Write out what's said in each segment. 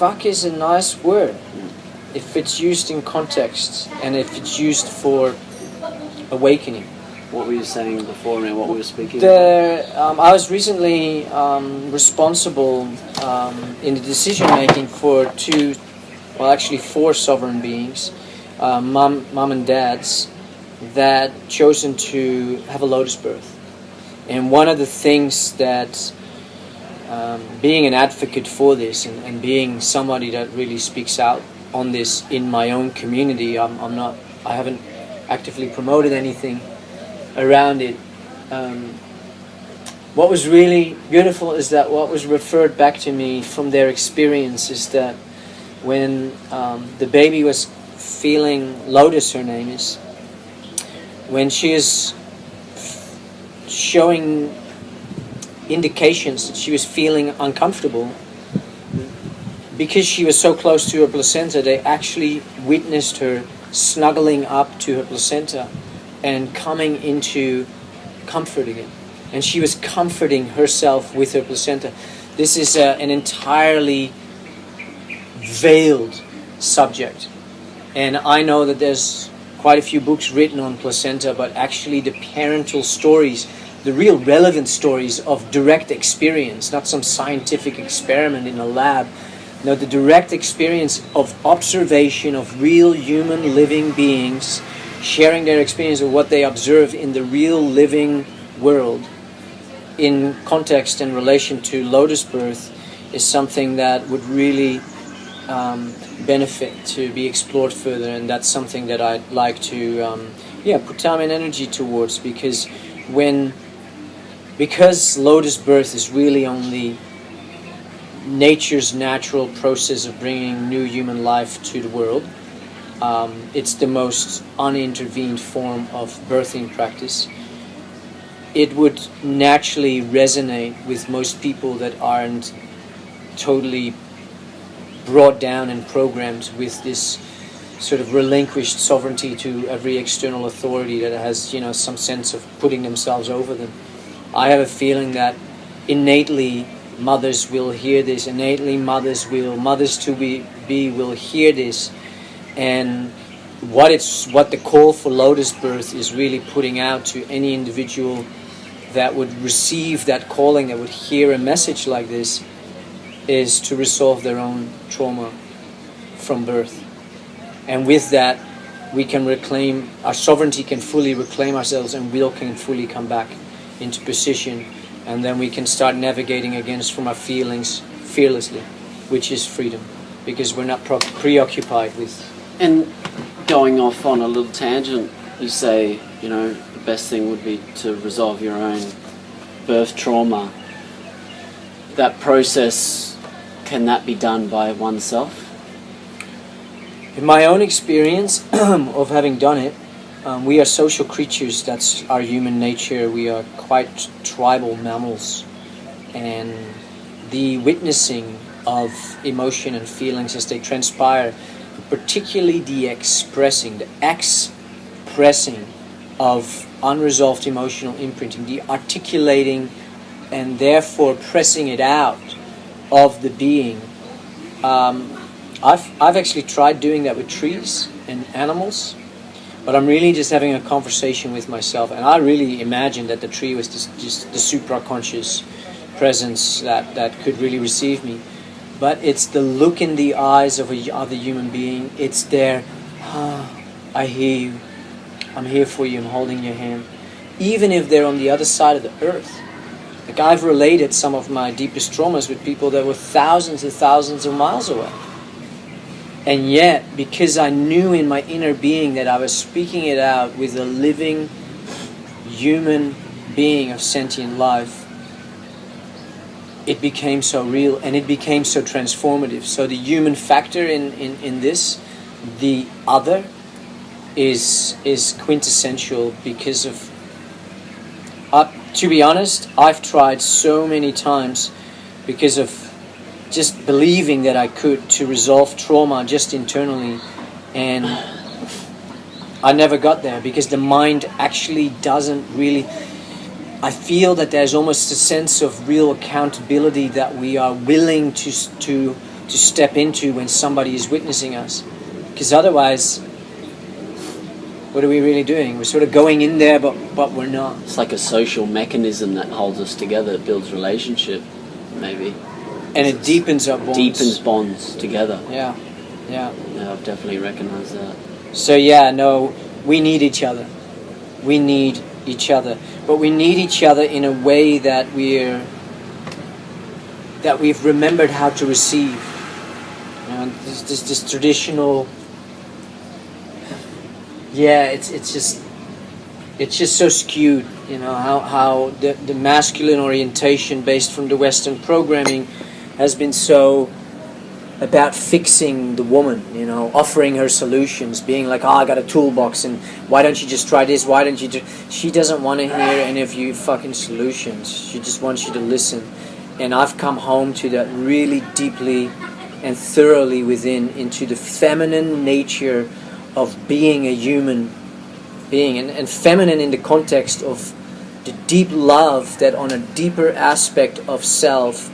fuck is a nice word if it's used in context and if it's used for awakening. What were you saying before and what we were speaking about? I was recently responsible in the decision making for four sovereign beings, mom and dads, that chosen to have a lotus birth. And one of the things that being an advocate for this and being somebody that really speaks out on this in my own community, I haven't actively promoted anything around it. What was really beautiful is that what was referred back to me from their experience is that when the baby was feeling, Lotus her name is, when she is showing indications that she was feeling uncomfortable, because she was so close to her placenta, they actually witnessed her snuggling up to her placenta and coming into comfort again. And she was comforting herself with her placenta. This is an entirely veiled subject. And I know that there's quite a few books written on placenta, but actually the parental stories, the real relevant stories of direct experience, not some scientific experiment in a lab. No, the direct experience of observation of real human living beings sharing their experience of what they observe in the real living world in context and relation to lotus birth is something that would really benefit to be explored further, and that's something that I'd like to put time and energy towards, because lotus birth is really only nature's natural process of bringing new human life to the world. It's the most unintervened form of birthing practice. It would naturally resonate with most people that aren't totally brought down and programmed with this sort of relinquished sovereignty to every external authority that has, some sense of putting themselves over them. I have a feeling that innately mothers will hear this, mothers to be will hear this, and what the call for lotus birth is really putting out to any individual that would receive that calling, that would hear a message like this, is to resolve their own trauma from birth. And with that, we can reclaim, our sovereignty can fully reclaim ourselves, and will can fully come back into position, and then we can start navigating against from our feelings fearlessly, which is freedom, because we're not preoccupied with. And going off on a little tangent, you say, the best thing would be to resolve your own birth trauma. That process, can that be done by oneself? In my own experience of having done it, we are social creatures. That's our human nature. We are quite tribal mammals, and the witnessing of emotion and feelings as they transpire, particularly the expressing of unresolved emotional imprinting, the articulating and therefore pressing it out of the being. I've actually tried doing that with trees and animals, but I'm really just having a conversation with myself, and I really imagined that the tree was just the supraconscious presence that could really receive me. But it's the look in the eyes of a other human being. It's their, I hear you, I'm here for you, I'm holding your hand. Even if they're on the other side of the earth. Like, I've related some of my deepest traumas with people that were thousands and thousands of miles away. And yet, because I knew in my inner being that I was speaking it out with a living human being of sentient life, it became so real and it became so transformative. So the human factor in this, the other, is quintessential, because of, to be honest, I've tried so many times because of just believing that I could to resolve trauma just internally, and I never got there, because the mind actually doesn't really. I feel that there's almost a sense of real accountability that we are willing to to step into when somebody is witnessing us. Because otherwise, what are we really doing? We're sort of going in there, but we're not. It's like a social mechanism that holds us together. It builds relationship, maybe. And it deepens our bonds. Deepens bonds together. Yeah. Yeah, I've definitely recognized that. So yeah, no, we need each other. We need each other. But we need each other in a way that we've remembered how to receive. You know, this traditional. Yeah, it's just so skewed. You know how the masculine orientation based from the Western programming has been so about fixing the woman, you know, offering her solutions, being like, I got a toolbox, and why don't you just try this? Why don't you do? She doesn't want to hear any of you fucking solutions. She just wants you to listen. And I've come home to that really deeply and thoroughly into the feminine nature of being a human being, and feminine in the context of the deep love that on a deeper aspect of self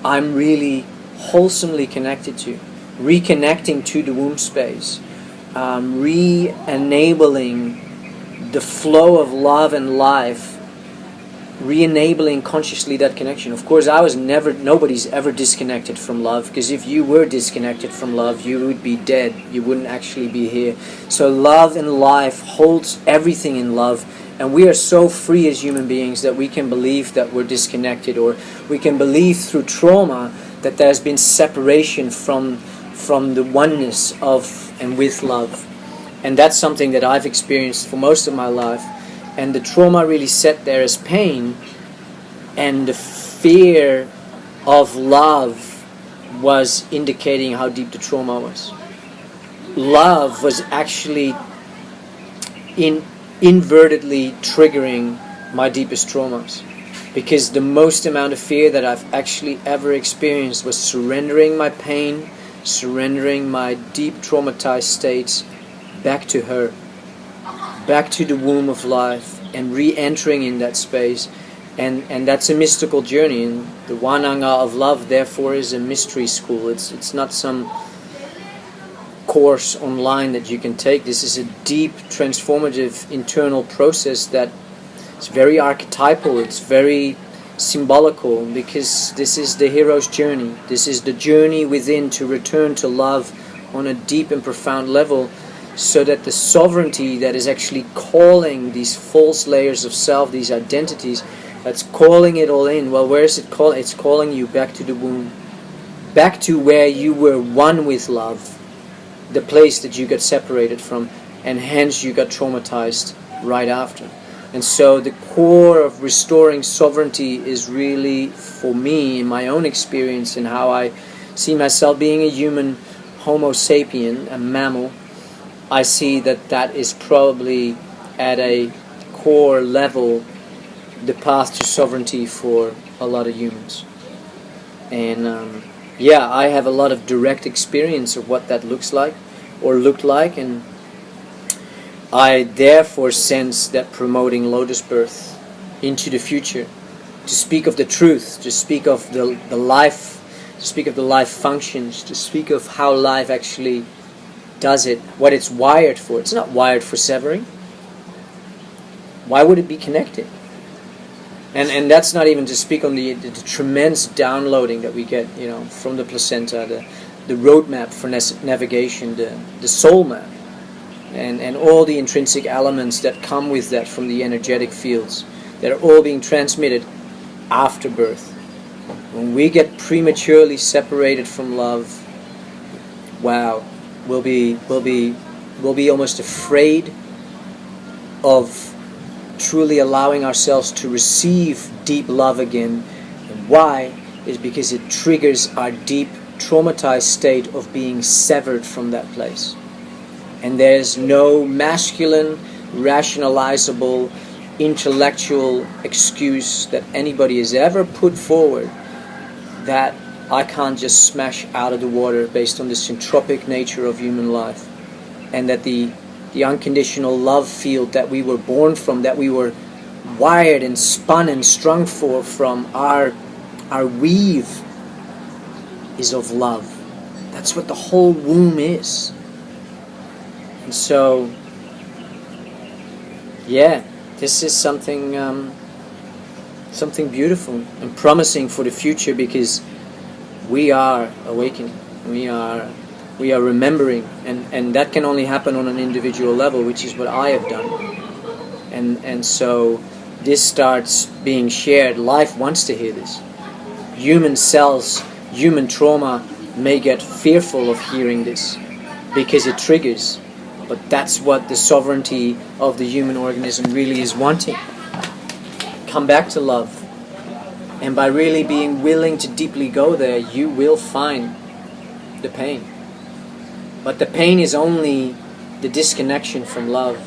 I'm really wholesomely connected to, reconnecting to the womb space, re-enabling the flow of love and life, re-enabling consciously that connection. Of course, nobody's ever disconnected from love, because if you were disconnected from love, you would be dead. You wouldn't actually be here. So love and life holds everything in love. And we are so free as human beings that we can believe that we're disconnected, or we can believe through trauma that there's been separation from the oneness of and with love. And that's something that I've experienced for most of my life. And the trauma really sat there as pain, and the fear of love was indicating how deep the trauma was. Love was actually inadvertently triggering my deepest traumas, because the most amount of fear that I've actually ever experienced was surrendering my pain, surrendering my deep traumatized states back to her, back to the womb of life, and re-entering in that space. And that's a mystical journey, and the Wananga of love therefore is a mystery school. It's not some course online that you can take. This is a deep transformative internal process that is very archetypal, it's very symbolical, because this is the hero's journey. This is the journey within to return to love on a deep and profound level, so that the sovereignty that is actually calling these false layers of self, these identities, that's calling it all in. Well, where is it calling? It's calling you back to the womb, back to where you were one with love, the place that you got separated from, and hence you got traumatized right after. And so the core of restoring sovereignty is really, for me, in my own experience and how I see myself being a human Homo sapien, a mammal, I see that is probably at a core level the path to sovereignty for a lot of humans. And I have a lot of direct experience of what that looks like, or looked like, and I therefore sense that promoting lotus birth into the future, to speak of the truth, to speak of the life, to speak of the life functions, to speak of how life actually does it, what it's wired for. It's not wired for severing. Why would it be connected? And that's not even to speak on the tremendous downloading that we get, you know, from the placenta, the roadmap for navigation, the soul map, and all the intrinsic elements that come with that from the energetic fields that are all being transmitted after birth. When we get prematurely separated from love, wow, we'll be almost afraid of truly allowing ourselves to receive deep love again. And why? Is because it triggers our deep traumatized state of being severed from that place. And there's no masculine, rationalizable, intellectual excuse that anybody has ever put forward that I can't just smash out of the water based on the syntropic nature of human life, and that the unconditional love field that we were born from, that we were wired and spun and strung from our weave is of love. That's what the whole womb is. And so, yeah, this is something something beautiful and promising for the future, because we are awakening. We are remembering, and that can only happen on an individual level, which is what I have done. And so this starts being shared. Life wants to hear this. Human cells, human trauma may get fearful of hearing this because it triggers, but that's what the sovereignty of the human organism really is wanting. Come back to love. And by really being willing to deeply go there, you will find the pain. But the pain is only the disconnection from love.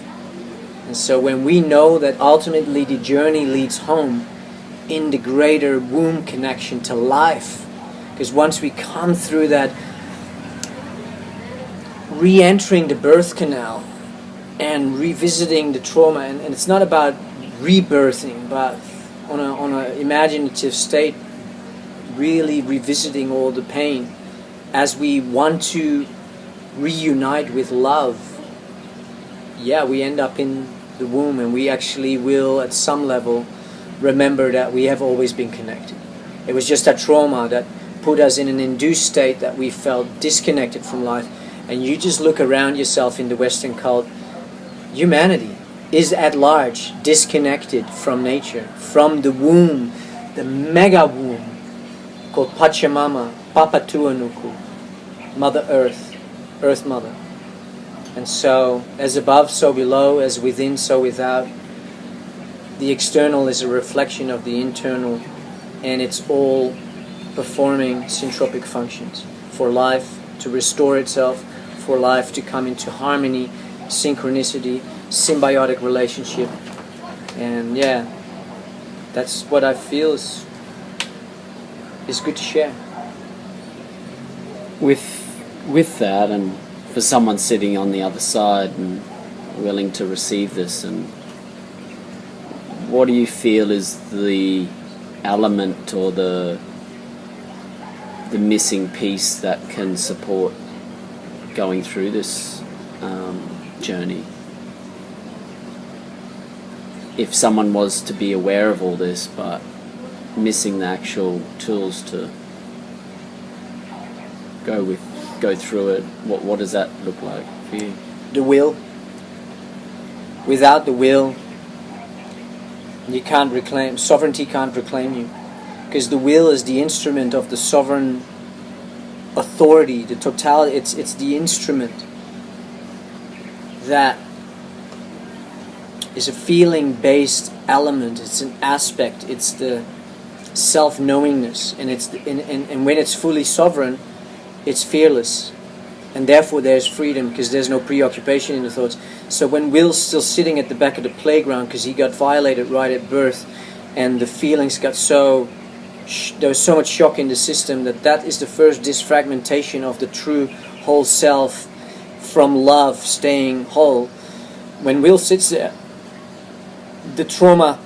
And so when we know that ultimately the journey leads home in the greater womb connection to life, because once we come through that re-entering the birth canal and revisiting the trauma, and it's not about rebirthing, but on a imaginative state, really revisiting all the pain as we want to reunite with love. Yeah, we end up in the womb, and we actually will at some level remember that we have always been connected. It was just that trauma that put us in an induced state that we felt disconnected from life. And you just look around yourself in the Western cult, humanity is at large disconnected from nature, from the womb, the mega womb called Pachamama, Papatuanuku, Mother Earth, Earth Mother. And so, as above, so below, as within, so without. The external is a reflection of the internal, and it's all performing syntropic functions for life to restore itself, for life to come into harmony, synchronicity, symbiotic relationship. And yeah, that's what I feel is good to share. With that, and for someone sitting on the other side and willing to receive this, and what do you feel is the element or the missing piece that can support going through this journey? If someone was to be aware of all this but missing the actual tools to go through it, what does that look like for you? The will. Without the will, you can't reclaim, sovereignty can't reclaim you, because the will is the instrument of the sovereign authority, the totality. It's the instrument that is a feeling-based element. It's an aspect. It's the self-knowingness, and and when it's fully sovereign, it's fearless, and therefore there's freedom, because there's no preoccupation in the thoughts. So when Will's still sitting at the back of the playground because he got violated right at birth, and the feelings got there was so much shock in the system, that is the first disfragmentation of the true whole self from love staying whole. When Will sits there, the trauma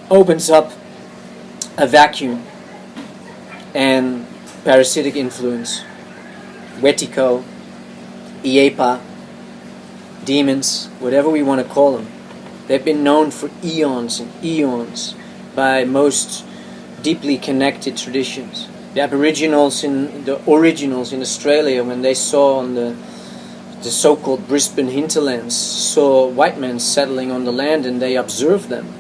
opens up a vacuum and parasitic influence, Wetiko, Iepa, demons, whatever we want to call them. They've been known for eons and eons by most deeply connected traditions. The Aboriginals the originals in Australia, when they saw on the so-called Brisbane hinterlands, saw white men settling on the land, and they observed them.